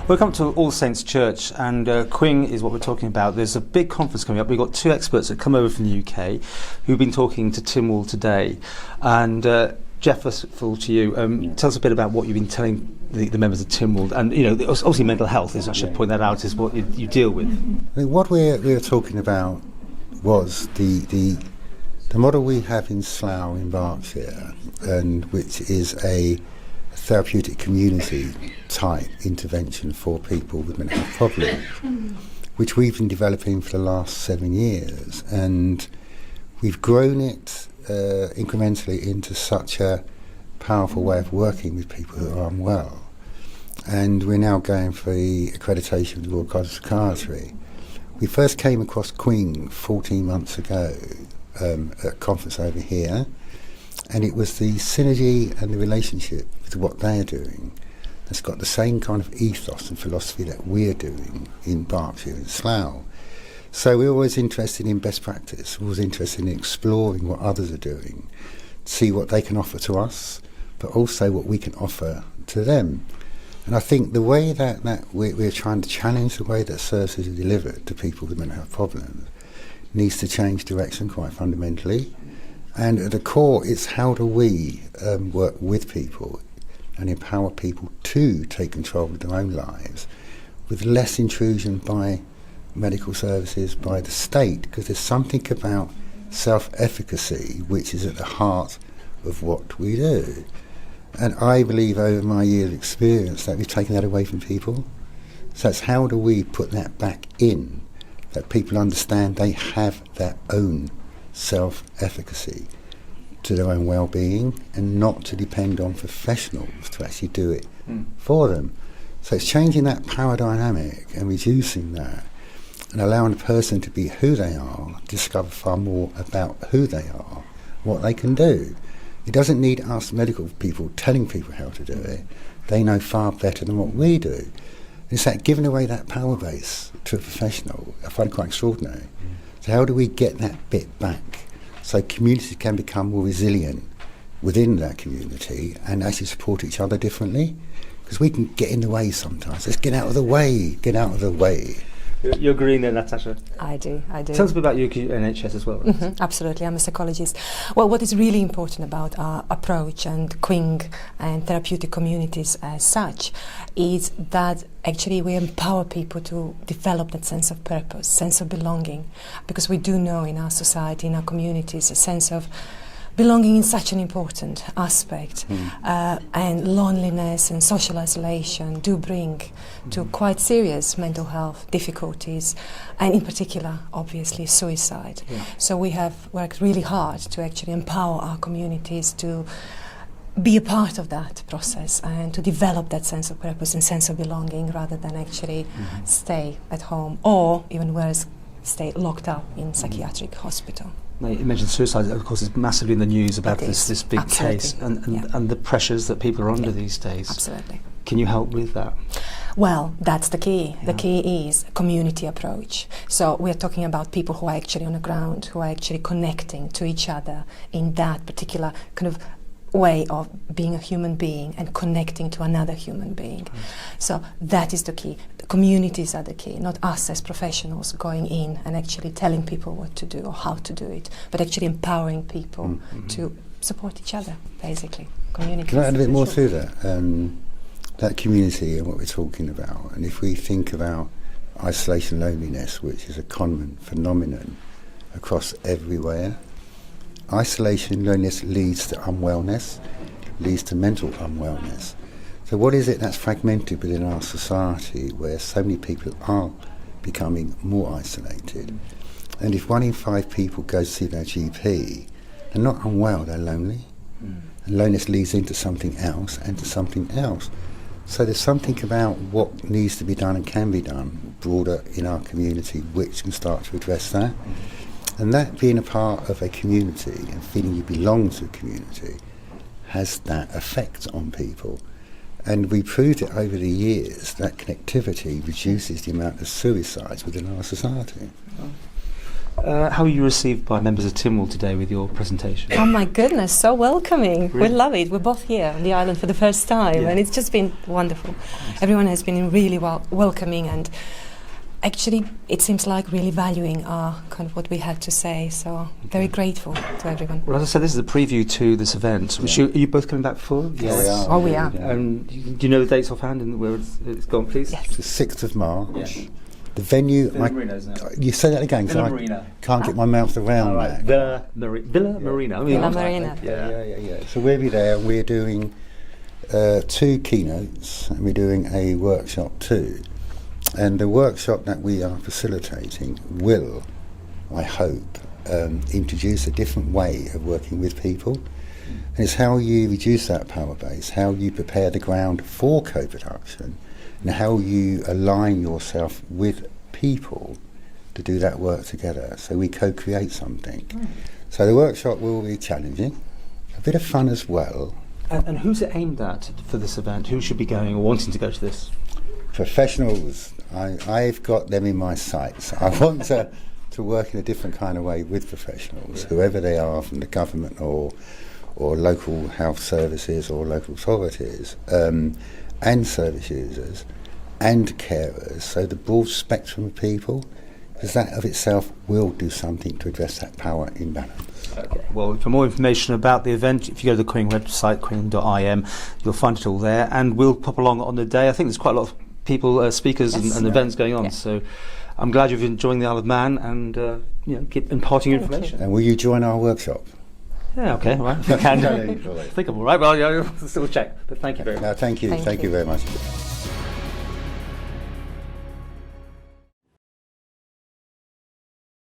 Welcome to All Saints Church, and Quing is what we're talking about. There's a big conference coming up. We've got two experts that come over from the UK who've been talking to Tynwald today. And Jeff, first of all to you, tell us a bit about what you've been telling the members of Tynwald. And, you know, obviously mental health, I should point that out, is what you deal with. I mean, what we're talking about was the model we have in Slough in Berkshire, and which is a therapeutic community type intervention for people with mental health problems, which we've been developing for the last 7 years, and we've grown it incrementally into such a powerful way of working with people who are unwell, and we're now going for the accreditation of the Royal College of Psychiatry. We first came across Quing 14 months ago at a conference over here, and it was the synergy and the relationship with what they are doing that's got the same kind of ethos and philosophy that we're doing in Berkshire and Slough. So we're always interested in best practice, we're always interested in exploring what others are doing, see what they can offer to us, but also what we can offer to them. And I think the way that we're trying to challenge the way that services are delivered to people with mental health problems needs to change direction quite fundamentally. And at the core, it's how do we work with people and empower people to take control of their own lives with less intrusion by medical services, by the state, because there's something about self-efficacy which is at the heart of what we do. And I believe over my years of experience that we've taken that away from people. So it's how do we put that back in, that people understand they have their own self-efficacy to their own well-being and not to depend on professionals to actually do it for them. So it's changing that power dynamic and reducing that and allowing a person to be who they are, discover far more about who they are, what they can do. It doesn't need us medical people telling people how to do it. They know far better than what we do. It's that giving away that power base to a professional, I find it quite extraordinary. So how do we get that bit back so communities can become more resilient within that community and actually support each other differently? Because we can get in the way sometimes. Let's get out of the way, get out of the way. You're agreeing there, Natasha? I do. Tell us a bit about your NHS as well. Absolutely, I'm a psychologist. Well, what is really important about our approach and Quing and therapeutic communities as such is that actually we empower people to develop that sense of purpose, sense of belonging, because we do know in our society, in our communities, a sense of belonging is such an important aspect, and loneliness and social isolation do bring to quite serious mental health difficulties, and in particular, obviously, suicide. So we have worked really hard to actually empower our communities to be a part of that process and to develop that sense of purpose and sense of belonging rather than actually stay at home or, even worse, stay locked up in psychiatric hospital. Now, you mentioned suicide, of course, it's massively in the news about this big Absolutely. case and the pressures that people are under these days. Absolutely. Can you help with that? Well, that's the key. The key is community approach. So we're talking about people who are actually on the ground, who are actually connecting to each other in that particular kind of way of being a human being and connecting to another human being. So that is the key. The communities are the key, not us as professionals going in and actually telling people what to do or how to do it, but actually empowering people to support each other, basically. Communities. Can I add a bit more to that? That community and what we're talking about, and if we think about isolation loneliness, which is a common phenomenon across everywhere, isolation loneliness leads to unwellness, leads to mental unwellness. So what is it that's fragmented within our society where so many people are becoming more isolated? And if 1 in 5 people go to see their GP, they're not unwell, they're lonely. And loneliness leads into something else and to something else. So there's something about what needs to be done and can be done broader in our community which can start to address that. And that being a part of a community and feeling you belong to a community has that effect on people. And we proved it over the years that connectivity reduces the amount of suicides within our society. How were you received by members of Tynwald today with your presentation? Oh my goodness, so welcoming. Really? We love it. We're both here on the island for the first time, Yeah. and it's just been wonderful. Everyone has been really welcoming, and actually it seems like really valuing kind of what we had to say, so very grateful to everyone. Well, as I said, this is a preview to this event. Which are you both coming back for? Yes. Oh, we are. And do you know the dates offhand and where it's gone, please? Yes. The 6th of March. Yeah. The venue. Villa Marina, isn't it? You say that again, 'cause Villa I Marina. can't get my mouth around that. Villa Marina. Villa Marina. Yeah. So we'll be there. We're doing 2 keynotes, and we're doing a workshop too. And the workshop that we are facilitating will, I hope, introduce a different way of working with people. And it's how you reduce that power base, how you prepare the ground for co-production, and how you align yourself with people to do that work together. So we co-create something. So the workshop will be challenging, a bit of fun as well. And who's it aimed at for this event? Who should be going or wanting to go to this? Professionals, I've got them in my sights. I want to work in a different kind of way with professionals, whoever they are, from the government or local health services or local authorities, and service users and carers, so the broad spectrum of people, because that of itself will do something to address that power imbalance. Okay. Well, for more information about the event, if you go to the Quing website, quing.im, you'll find it all there, and we'll pop along on the day. I think there's quite a lot of people, speakers and events going on, so I'm glad you've enjoyed the Isle of Man and keep imparting your information. And will you join our workshop? Yeah, okay, all right. If you can. I think I'm all right, well, I'll still check, but thank you very much. No, thank you. Thank Thank you. you very much.